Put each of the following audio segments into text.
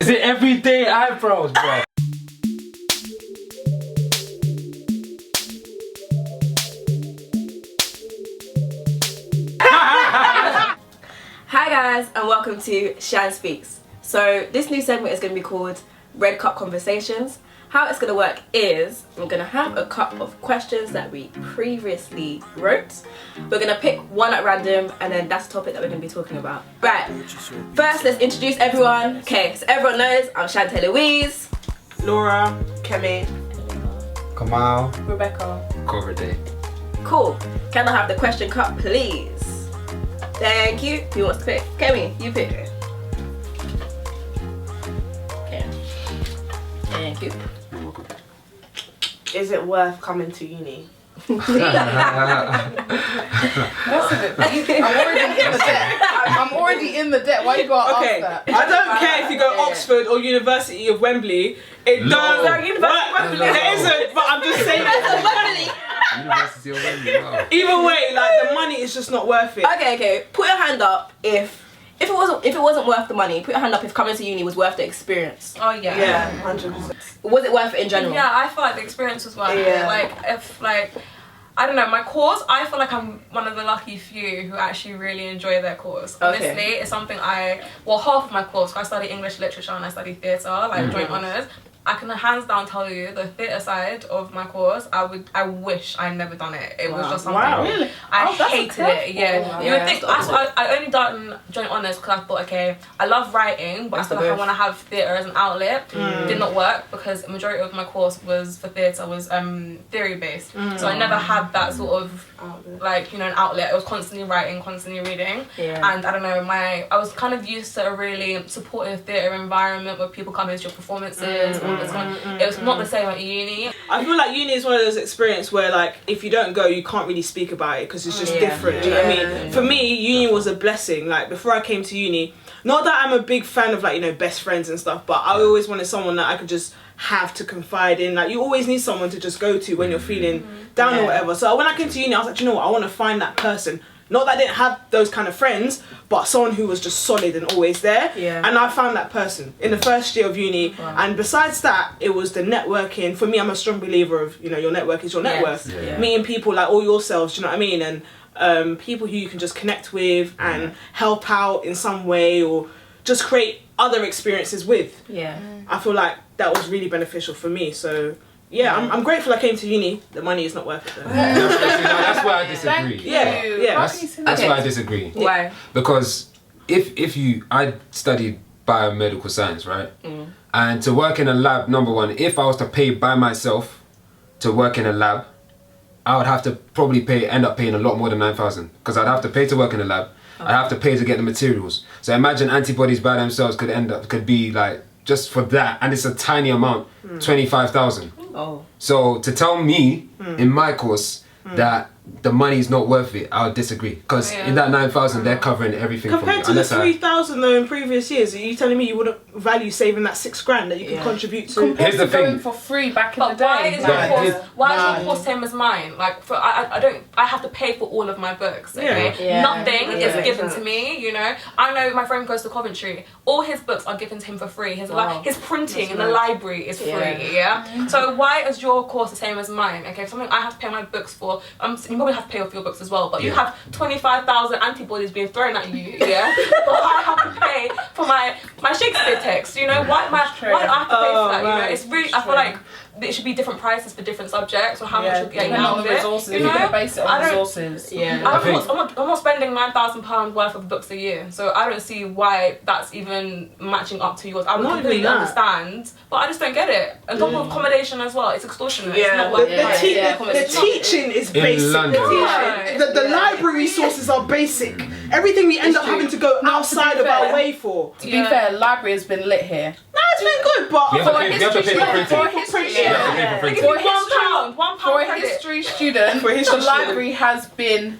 Is it everyday eyebrows, bro? Hi guys, and welcome to Shan Speaks. So this new segment is going to be called Red Cup Conversations. How it's going to work is I'm going to have a cup of questions that we previously wrote. We're going to pick one at random, and then that's the topic that we're going to be talking about. Right, first let's introduce everyone. Okay, so everyone knows I'm Shantae Louise, Laura, Kemi, Kamal, Rebecca. cover day. Cool. Can I have the question cup, please? Thank you. Who wants to pick? Kemi, you pick. Okay. Thank you. is it worth coming to uni? That's a bit. I'm already in the debt. Why you gotta Okay, ask that? I don't care if you go Oxford or University of Wembley. It No. does. No, University What? of Wembley. It isn't, but I'm just saying. University of Wembley, wow. Either way, like the money is just not worth it. Okay. Put your hand up if it wasn't worth the money. Put your hand up if coming to uni was worth the experience. Oh yeah. Yeah, 100%. Was it worth it in general? Yeah, I feel like the experience was worth Yeah. it. Like if I don't know, my course, I feel like I'm one of the lucky few who actually really enjoy their course. Okay. Honestly, it's something half of my course, I study English literature and I study theatre, like joint honours. I can hands down tell you the theatre side of my course, I wish I'd never done it. It was just something. Wow. Really? I that's hated it. Yeah. You would think I only done joint honours because I thought, okay, I love writing, but That's I feel the like I best. want to have theatre as an outlet. Did not work because the majority of my course was for theatre was theory based. So I never had that sort of like, you know, an outlet. I was constantly writing, constantly reading. Yeah. And I don't know, I was kind of used to a really supportive theatre environment where people come into your performances. It was not the same at uni. I feel like uni is one of those experiences where, like, if you don't go, you can't really speak about it because it's just different. Do you know what I mean? For me, uni was a blessing. Like, before I came to uni, not that I'm a big fan of, like, you know, best friends and stuff, but I always wanted someone that I could just have to confide in. Like, you always need someone to just go to when you're feeling down or whatever. So when I came to uni, I was like, you know what, I want to find that person. Not that I didn't have those kind of friends, but someone who was just solid and always there. Yeah. And I found that person in the first year of uni. Wow. And besides that, it was the networking. For me, I'm a strong believer of, you know, your network is your net worth. Yeah. Meeting people like all yourselves, do you know what I mean? And people who you can just connect with and help out in some way or just create other experiences with. Yeah. I feel like that was really beneficial for me. So yeah, I'm grateful I came to uni. The money is not worth it though. That's where I Thank disagree. you. Yeah. How That's, can you say that's that? where I disagree. Why? Because I studied biomedical science, right? And to work in a lab, number one, if I was to pay by myself to work in a lab, I would have to probably end up paying a lot more than 9,000 because I'd have to pay to work in a lab. I'd have to pay to get the materials. So imagine antibodies by themselves could be like, just for that, and it's a tiny amount, 25,000. Oh. So to tell me in my course that the money is not worth it, I would disagree. Because in that 9,000, they're covering everything for me. Compared to the Unless I- 3,000 though in previous years, are you telling me you wouldn't value saving that $6,000 that you could contribute to? Compared Here's the to going thing. for free back in the But why day. is Right. your Yeah. course? Why is your course same as mine? Like, I have to pay for all of my books. Okay, Yeah. nothing Yeah. is given to me. You know, I know my friend goes to Coventry. All his books are given to him for free. His printing in the library is free. Yeah. So why is your course the same as mine? Okay, something I have to pay my books for. You probably have to pay off your books as well. But you have 25,000 antibodies being thrown at you. Yeah. But I have to pay for my Shakespeare text. You know, why do I have to pay for that? You know, it's really. I feel like it should be different prices for different subjects or how much you're getting Depending out on of the it. resources. You You're know? going to base it I on don't- resources. Yeah. I'm not spending £9,000 worth of books a year, so I don't see why that's even matching up to yours. I would Not completely even that. understand, but I just don't get it. And top of accommodation as well, it's extortionate. It's Yeah, not worth the it. teaching is basic. London. The library resources are basic. Everything we end up having to go outside of our fair. way for. To be fair, library has been lit here. No, it's been good, but You have to pay for printing. for a history You have to pay for printing. £1 for a credit. history student, For a history the student. library has been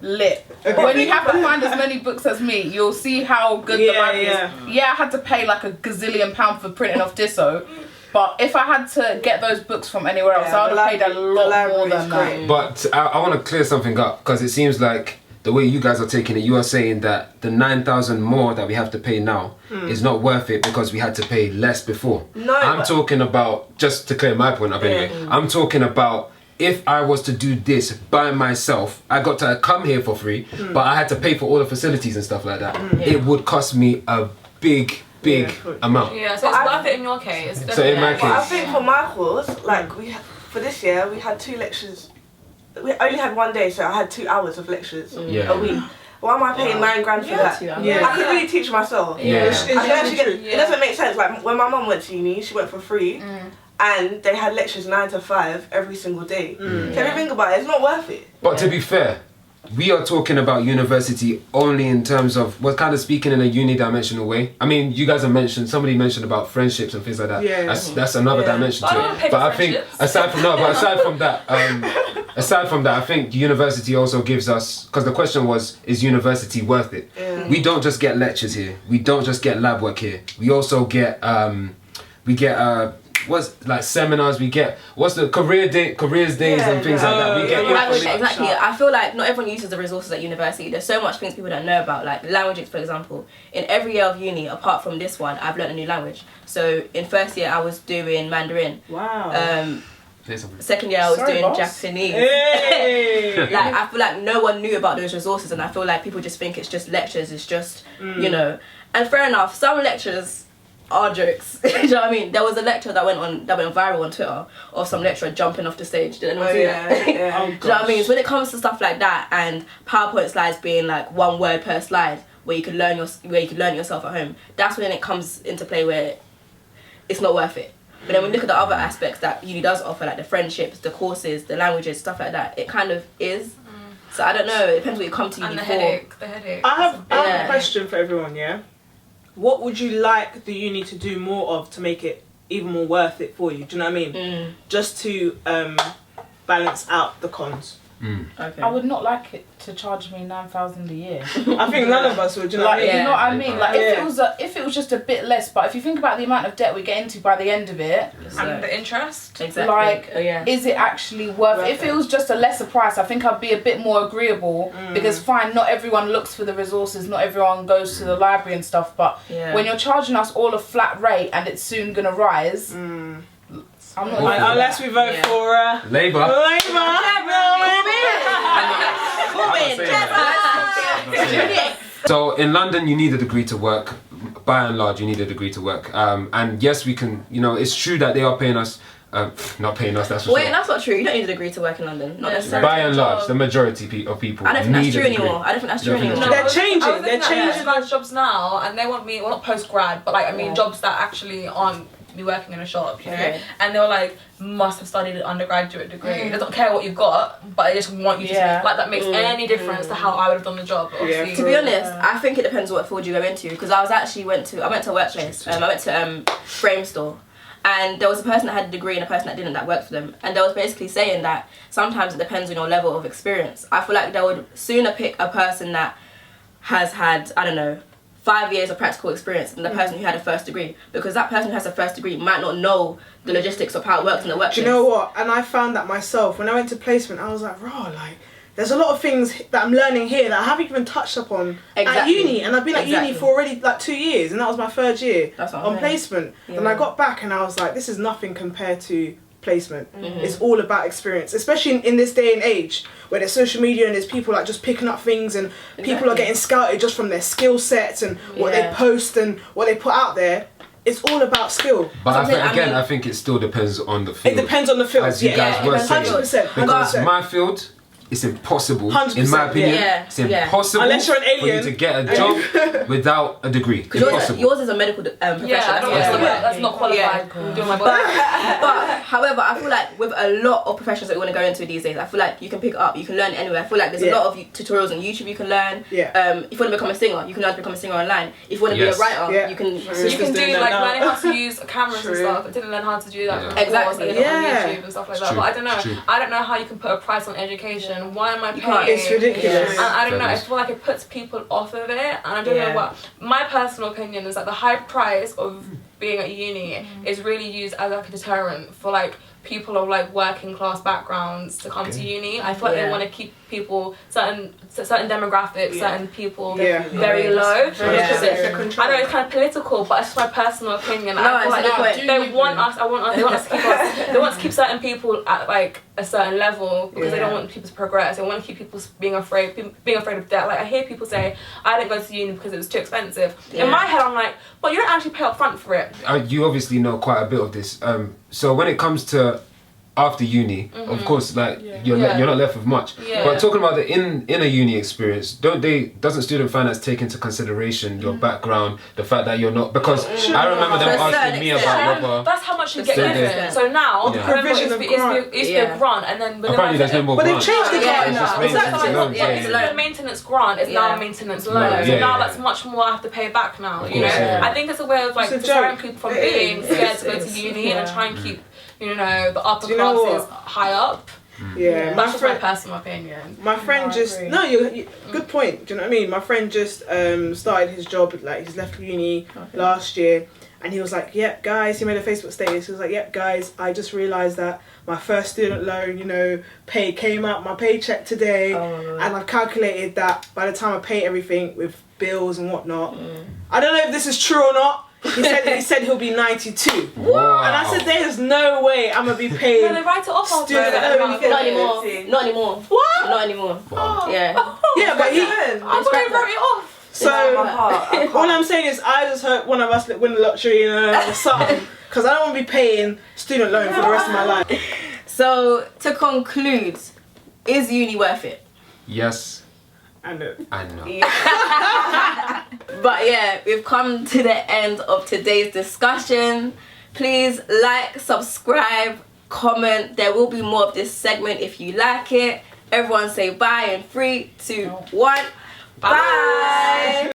lit. When you have to find as many books as me, you'll see how good the Yeah, library yeah. is. Yeah, I had to pay like a gazillion £1 for printing off Disso, but if I had to get those books from anywhere else, I would have paid a lot more than that. But I want to clear something up because it seems like the the way you guys are taking it, you are saying that the 9,000 more that we have to pay now is not worth it because we had to pay less before. No, I'm talking about, just to clear my point up anyway, I'm talking about if I was to do this by myself, I got to come here for free, but I had to pay for all the facilities and stuff like that. It would cost me a big amount. Yeah, so it's worth it in your case. So in my definitely. case- I think for my course, like for this year, we had 2 lectures. We only had 1 day, so I had 2 hours of lectures Yeah. a week. Why am I paying £9 grand for that? Yeah. I could really teach myself. Yeah. It's I can actually actually get, true. it doesn't make sense. Like when my mum went to uni, she went for free, and they had lectures 9 to 5 every single day. So if you think about it, it's not worth it. But to be fair, we are talking about university only in terms of, we're kind of speaking in a unidimensional way. I mean, you guys have mentioned, somebody mentioned about friendships and things like that. Yeah. That's another dimension But I to don't it. pay But for I think, friendships. aside from that, I think university also gives us, because the question was, is university worth it? We don't just get lectures here. We don't just get lab work here. We also get, what's like seminars, we get careers days and things like that. We get Language, exactly. I feel like not everyone uses the resources at university. There's so much things people don't know about, like languages, for example. In every year of uni, apart from this one, I've learned a new language. So in first year, I was doing Mandarin. Wow. Second year, I was Sorry, doing boss. Japanese. Hey. Like I feel like no one knew about those resources, and I feel like people just think it's just lectures. It's just you know, and fair enough. Some lectures are jokes. Do you know what I mean? There was a lecture that went viral on Twitter of some lecturer jumping off the stage. Did anyone see that? Yeah. Do you know what I mean? So when it comes to stuff like that and PowerPoint slides being like 1 word per slide, where you could learn yourself at home, that's when it comes into play where it's not worth it. But then when we look at the other aspects that uni does offer, like the friendships, the courses, the languages, stuff like that, it kind of is. So I don't know. It depends what you come to uni And the for. headache. I have Yeah. a question for everyone, yeah? What would you like the uni to do more of to make it even more worth it for you? Do you know what I mean? Just to balance out the cons. Okay. I would not like it to charge me 9,000 a year. I think none of us would, do you know what I Like, mean? you know what I mean? Like, Yeah. if it was just a bit less, but if you think about the amount of debt we get into by the end of it, And the interest. Exactly. like, Oh, yeah. is it actually worth it? If it was just a lesser price, I think I'd be a bit more agreeable because fine, not everyone looks for the resources, not everyone goes to the library and stuff, but Yeah. when you're charging us all a flat rate and it's soon gonna rise, I'm not looking for Unless that. we vote Yeah. for Labour. So in London, you need a degree to work. By and large, you need a degree to work. And yes, we can. You know, it's true that they are paying us. Not paying us. That's for Wait, sure. that's not true. You don't need a degree to work in London. Not necessarily. By and large, the majority of people. I don't think that's need true a degree. anymore. I don't think that's true You don't think anymore. that's They're changing, I was they're looking at changing. guys' jobs now, and they want me, well, not post grad, but like I mean jobs that actually aren't me working in a shop, you know. Okay. And they were like, must have studied an undergraduate degree. They don't care what you've got, but they just want you to Yeah. like that makes any difference to how I would have done the job. Obviously. To be honest, I think it depends what field you go into. Because I went to a workplace. I went to Frame Store, and there was a person that had a degree and a person that didn't that worked for them. And they was basically saying that sometimes it depends on your level of experience. I feel like they would sooner pick a person that has had, I don't know, 5 years of practical experience than the person who had a first degree, because that person who has a first degree might not know the logistics of how it works in the workplace. Do you know what? And I found that myself when I went to placement. I was like, raw, like there's a lot of things that I'm learning here that I haven't even touched upon at Exactly. uni, and I've been at uni Exactly. for already like 2 years, and that was my 3rd year That's what I'm on saying. placement. And Yeah. I got back and I was like, this is nothing compared to placement. Mm-hmm. It's all about experience, especially in this day and age where there's social media and there's people like just picking up things, and people are Exactly. getting scouted just from their skill sets and what they Yeah. post and what they put out there. It's all about skill. But I think, I again, mean- I think it still depends on the field. It depends on the field. As you guys it were depends on saying. the field. 100%. Because 100%. my field, it's impossible, 100%, in my opinion, yeah. it's Yeah. impossible Unless you're an for you alien. to get a job without a degree. Because Impossible. yours is a medical profession. Yeah, I don't Yeah. want to that's not qualified. Yeah. Doing my But, work. however, I feel like with a lot of professions that we want to go into these days, I feel like you can pick up, you can learn anywhere. I feel like there's Yeah. a lot of tutorials on YouTube you can learn. Yeah. If you want to become a singer, you can learn to become a singer online. If you want to Yes. be a writer, Yeah. you can. You Sisters can do doing that like now. learning how to use cameras and True. stuff. I didn't learn how to do that Yeah. before. Exactly. So I did it on Yeah. YouTube and stuff like that. true. But I don't know. It's true. I don't know how you can put a price on education. Why am I You paying? can't. It's ridiculous. And I don't know. I Fairness. feel like it puts people off of it, and I don't Yeah. know what. My personal opinion is that the high price of being at uni is really used as like a deterrent for like people of like working class backgrounds to come to uni. I feel like Yeah. they want to keep people, certain demographics, certain people very Yeah. low. Yeah. I know it's kind of political, but it's just my personal opinion. No, I feel it's a good point. they want us. They want us to keep us. They want to keep certain people at like a certain level because they don't want people to progress. They want to keep people being afraid of debt. Like I hear people say, "I didn't go to uni because it was too expensive." Yeah. In my head, I'm like, "But you don't actually pay up front for it." You obviously know quite a bit of this. So when it comes to after uni, of course, like you're not left with much. Yeah. But talking about the inner uni experience, doesn't student finance take into consideration your background, the fact that you're not, because I remember them To a certain asking me extent. about whether. That's how much you get Student. given. So now, Yeah. remember, Provision it of used to grant. be a grant, and then Apparently there's no more But they grants. changed the Yeah, grant It's just now. maintenance Exactly. loans, Yeah, yeah, it's yeah. loan. The maintenance grant is now a maintenance loan. Loan, So yeah, now yeah. that's much more I have to pay back now. Of You know, course, yeah. I think it's a way of like It's a deterring joke. people from It being is. scared to go It to is. uni and try and keep, you know, the upper Do you know classes what? high up. Yeah, That's just my personal opinion. My friend No, I just agree. no, you good point. Do you know what I mean? My friend just started his job, like he's left uni last year, and he was like, "Yep, guys," he made a Facebook status. He was like, "Yep, guys, I just realised that my first student loan, you know, pay came out my paycheck today, and I've calculated that by the time I pay everything with bills and whatnot, I don't know if this is true or not." He said he'll be 92. Wow. And I said, there's no way I'm gonna be paying. No, they write it off after Student that. loan. Not anymore. Not anymore. What? Not anymore. Wow. Yeah. Yeah, but he. Even. I thought they wrote it off. So my heart, I can't. all I'm saying is, I just hope one of us win the lottery or something, because I don't want to be paying student loan for the rest of my life. So to conclude, is uni worth it? Yes, And I know. But yeah, we've come to the end of today's discussion. Please like, subscribe, comment. There will be more of this segment if you like it. Everyone say bye in 3, 2, 1. Bye.